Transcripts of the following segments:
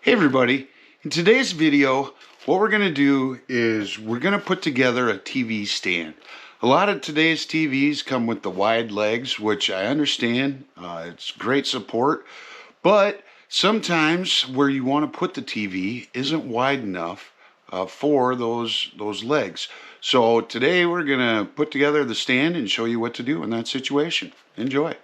Hey everybody, in today's video what we're going to do is we're going to put together a TV stand. A lot of today's TVs come with the wide legs, which I understand, it's great support, but sometimes where you want to put the TV isn't wide enough for those legs. So today we're going to put together the stand and show you what to do in that situation. Enjoy.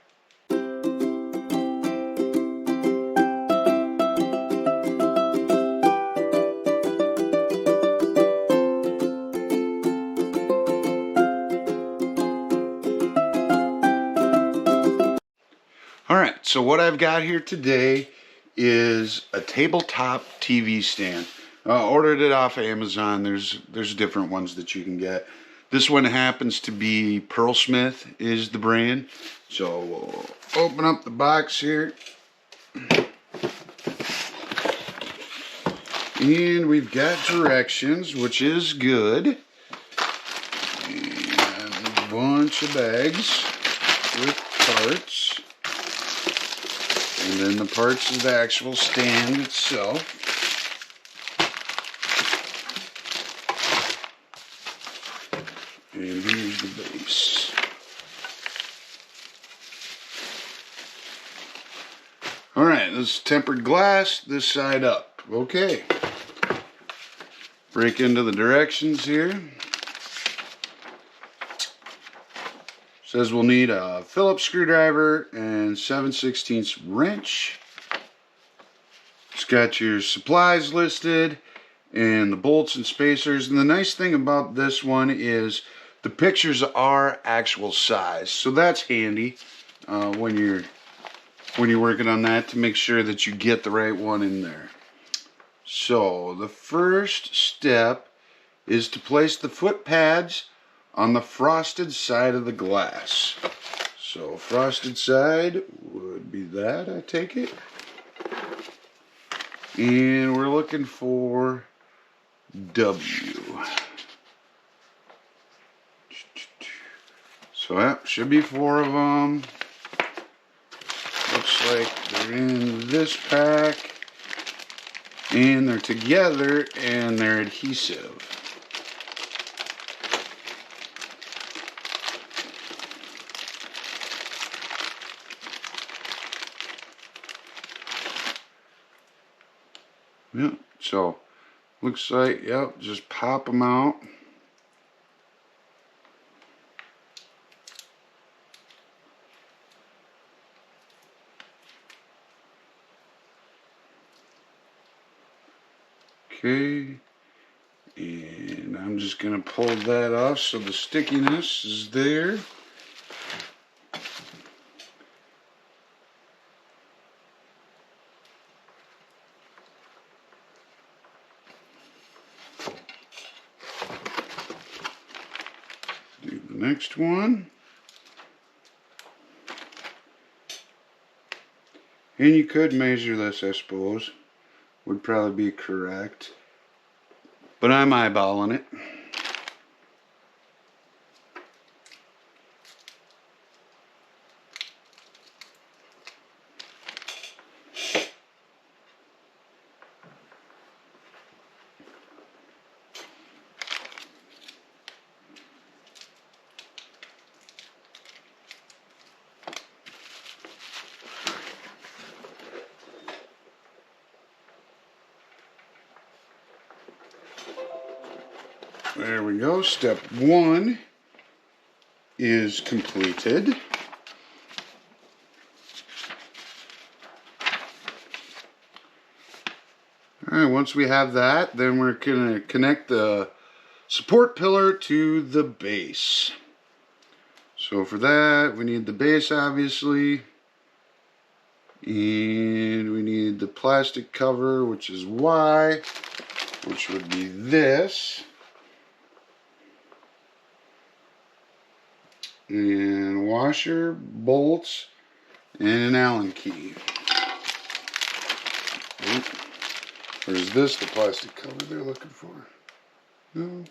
Alright, so what I've got here today is a tabletop TV stand. Ordered it off Amazon. There's different ones that you can get. This one happens to be Pearlsmith is the brand. So we'll open up the box here. And we've got directions, which is good. And a bunch of bags with parts. And then the parts of the actual stand itself. And here's the base. Alright, this is tempered glass, this side up. Okay. Break into the directions here. Says we'll need a Phillips screwdriver and 7/16 wrench. It's got your supplies listed and the bolts and spacers. And the nice thing about this one is the pictures are actual size, so that's handy when you're working on that to make sure that you get the right one in there. So the first step is to place the foot pads on the frosted side of the glass. So frosted side would be that, I take it. And we're looking for W. So that should be 4 of them. Looks like they're in this pack. And they're together and they're adhesive. Yep, so looks like, yep, just pop them out. Okay, and I'm just going to pull that off so the stickiness is there. Do the next one. And you could measure this, I suppose. Would probably be correct. But I'm eyeballing it. There we go. Step 1 is completed. Alright, once we have that, then we're going to connect the support pillar to the base. So for that, we need the base, obviously. And we need the plastic cover, which is Y, which would be this. And washer, bolts, and an Allen key. Or is this the plastic cover they're looking for? No.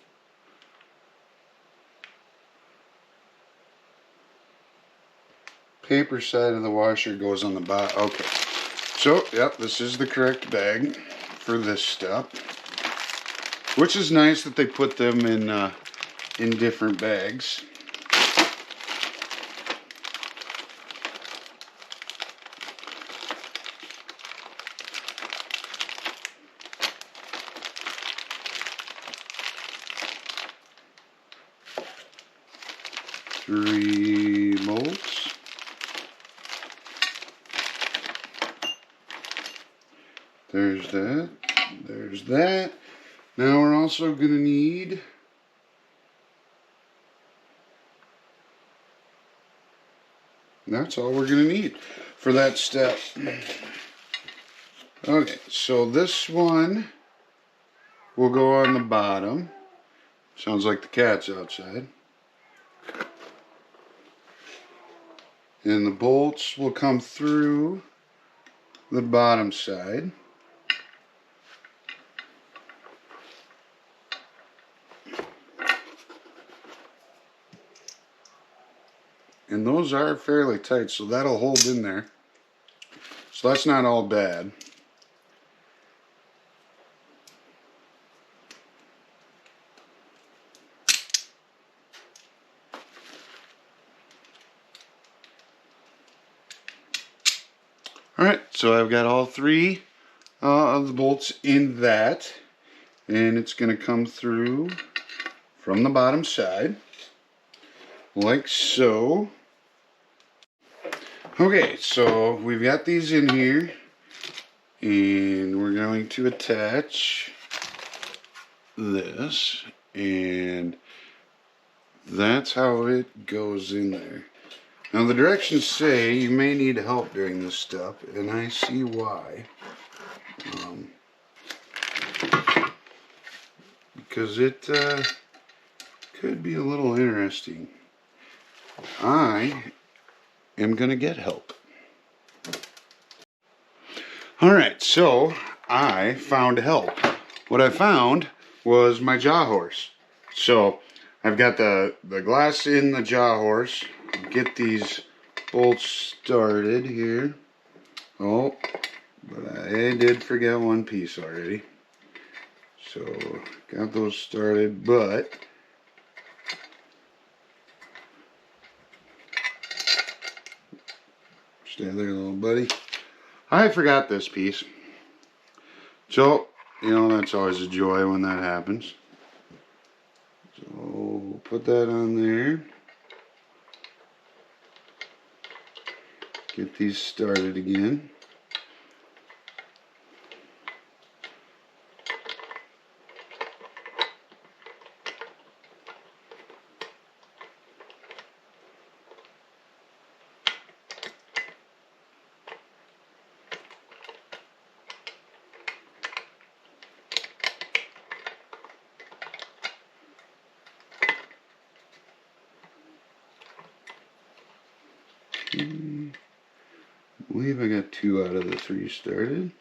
Paper side of the washer goes on the bottom. Okay. So, yep, this is the correct bag for this step. Which is nice that they put them in different bags. Three bolts. There's that. There's that. Now we're also going to need that's all we're going to need for that step. Okay, so this one will go on the bottom. Sounds like the cat's outside. And the bolts will come through the bottom side. And those are fairly tight, so that'll hold in there. So that's not all bad. Alright, so I've got all three of the bolts in that. And it's going to come through from the bottom side. Like so. Okay, so we've got these in here. And we're going to attach this. And that's how it goes in there. Now the directions say you may need help during this step, and I see why. Because it could be a little interesting. I am going to get help. Alright, so I found help. What I found was my jaw horse. So I've got the glass in the jaw horse. Get these bolts started here. Oh, but I did forget one piece already. So got those started, but stay there, little buddy. I forgot this piece. So, you know, that's always a joy when that happens. So put that on there. Get these started again. I believe I got 2 out of the 3 started.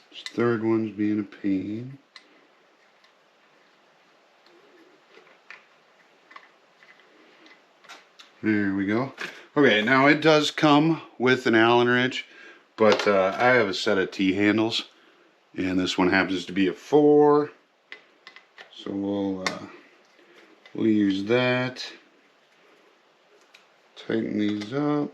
This third one's being a pain. There we go. Okay, now it does come with an Allen wrench, but I have a set of T-handles, and this one happens to be a 4, so we'll use that. Tighten these up.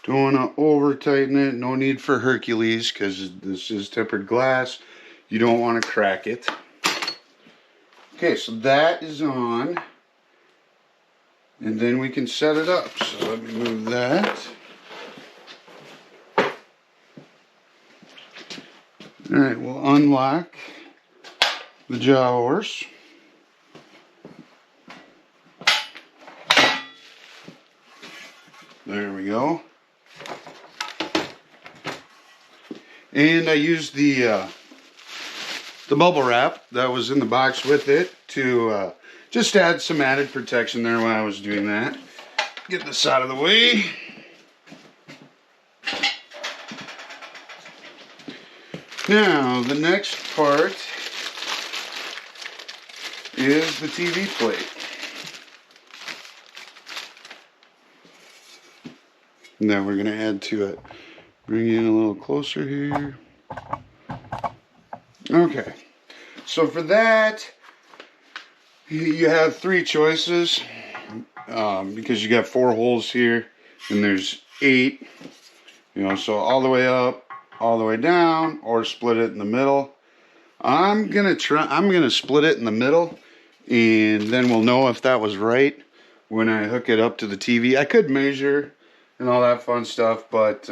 Don't want to over tighten it. No need for Hercules because this is tempered glass. You don't want to crack it. Okay, so that is on. And then we can set it up. So let me move that. Alright, we'll unlock the jaw horse. There we go. And I used the bubble wrap that was in the box with it to just add some added protection there while I was doing that. Get this out of the way. Now, the next part is the TV plate. Now we're going to add to it. Bring it in a little closer here. Okay, so for that, you have three choices because you got 4 holes here and there's 8. You know, so all the way up, all the way down, or split it in the middle. I'm gonna split it in the middle, and then we'll know if that was right when I hook it up to the TV. I could measure and all that fun stuff, but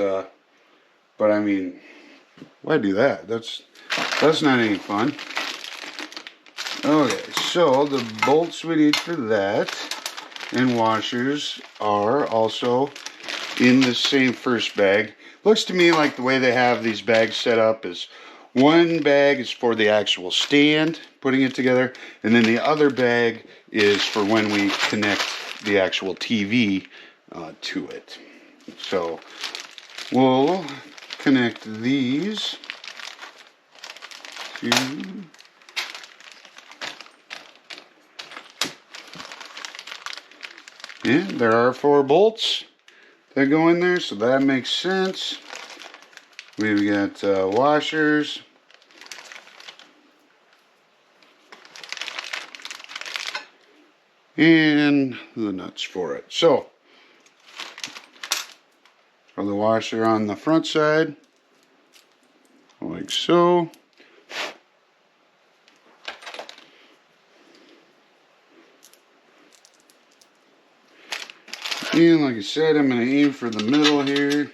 I mean, why do that? That's not any fun. Okay, so the bolts we need for that and washers are also in the same first bag. Looks to me like the way they have these bags set up is one bag is for the actual stand, putting it together, and then the other bag is for when we connect the actual TV to it. So we'll connect these to and there are 4 bolts that go in there, so that makes sense. We've got washers. And the nuts for it. So, for the washer on the front side, like so. And like I said, I'm going to aim for the middle here.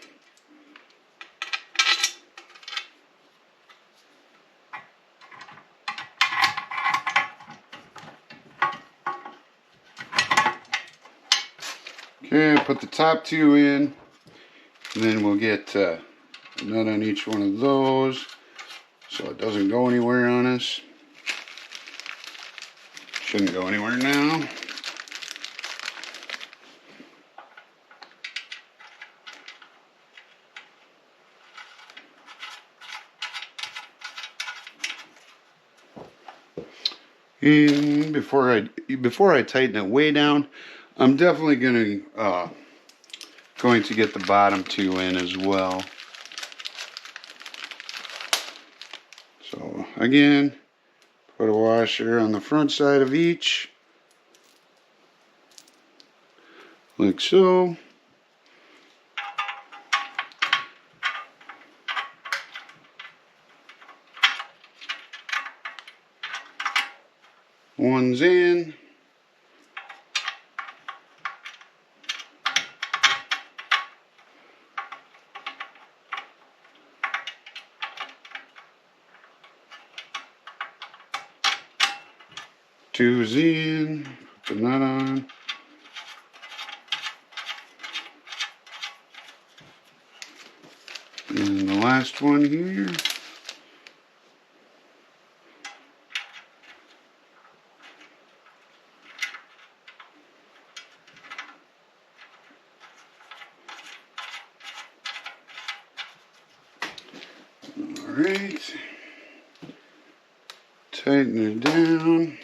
Okay, put the top 2 in, and then we'll get a nut on each one of those so it doesn't go anywhere on us. Shouldn't go anywhere now. And before I tighten it way down, I'm definitely going to get the bottom 2 in as well. So again, put a washer on the front side of each, like so. One's in. Two's in. Put the nut on. And the last one here. Alright, tighten it down.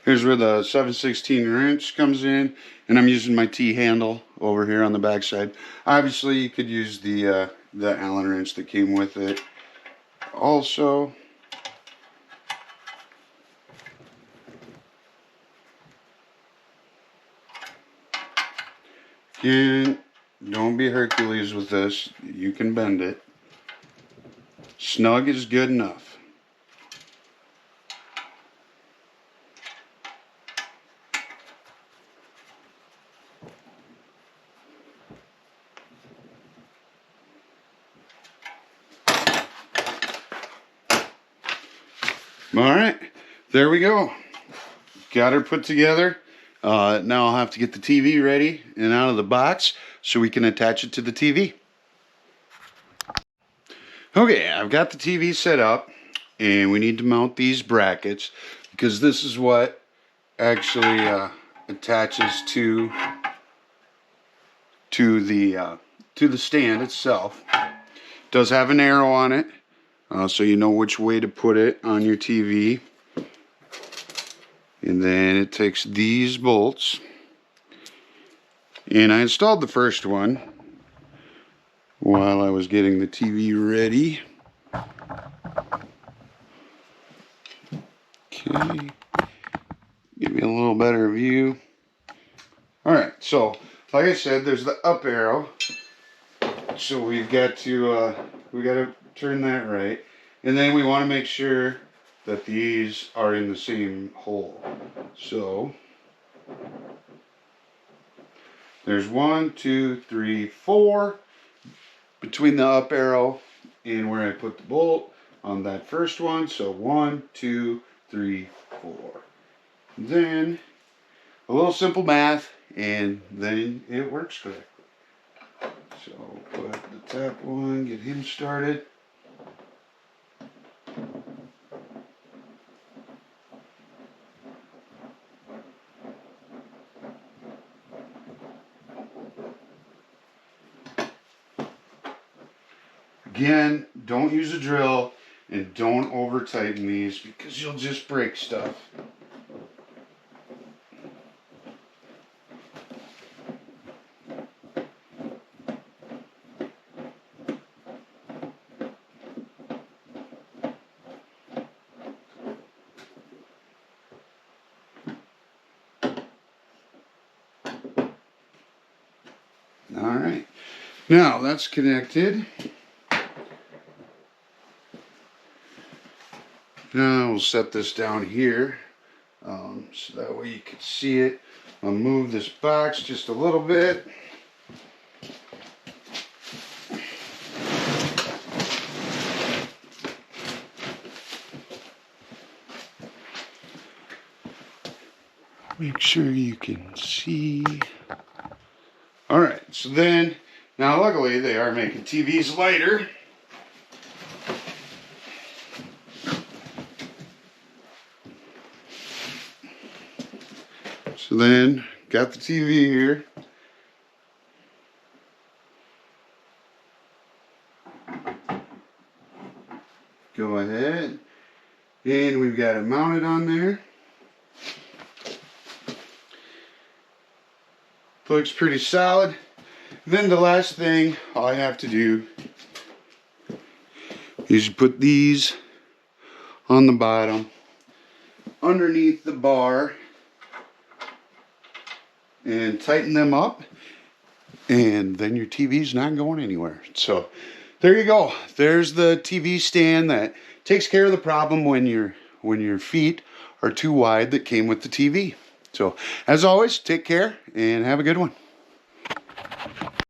Here's where the 7/16 wrench comes in, and I'm using my T-handle over here on the back side. Obviously, you could use the Allen wrench that came with it also. Again, don't be Hercules with this. You can bend it. Snug is good enough. All right, there we go. Got her put together. Now I'll have to get the TV ready and out of the box so we can attach it to the TV. Okay, I've got the TV set up, and we need to mount these brackets because this is what actually attaches to the stand itself. It does have an arrow on it, so you know which way to put it on your TV. And then it takes these bolts, and I installed the first one while I was getting the TV ready. Okay, give you a little better view. Alright, so like I said, there's the up arrow, so we've got to turn that right, and then we want to make sure that these are in the same hole. So there's 1, 2, 3, 4 between the up arrow and where I put the bolt on that first one. So 1, 2, 3, 4. Then a little simple math, and then it works correctly. So put the top one, get him started. Again, don't use a drill and don't over tighten these because you'll just break stuff. All right, now that's connected. Now we'll set this down here so that way you can see it. I'll move this box just a little bit. Make sure you can see. Alright, so then, now luckily they are making TVs lighter. So then, got the TV here. Go ahead, and we've got it mounted on there. Looks pretty solid. Then the last thing I have to do is put these on the bottom underneath the bar and tighten them up, and then your TV's not going anywhere. So there you go. There's the TV stand that takes care of the problem when your feet are too wide that came with the TV. So as always, take care and have a good one.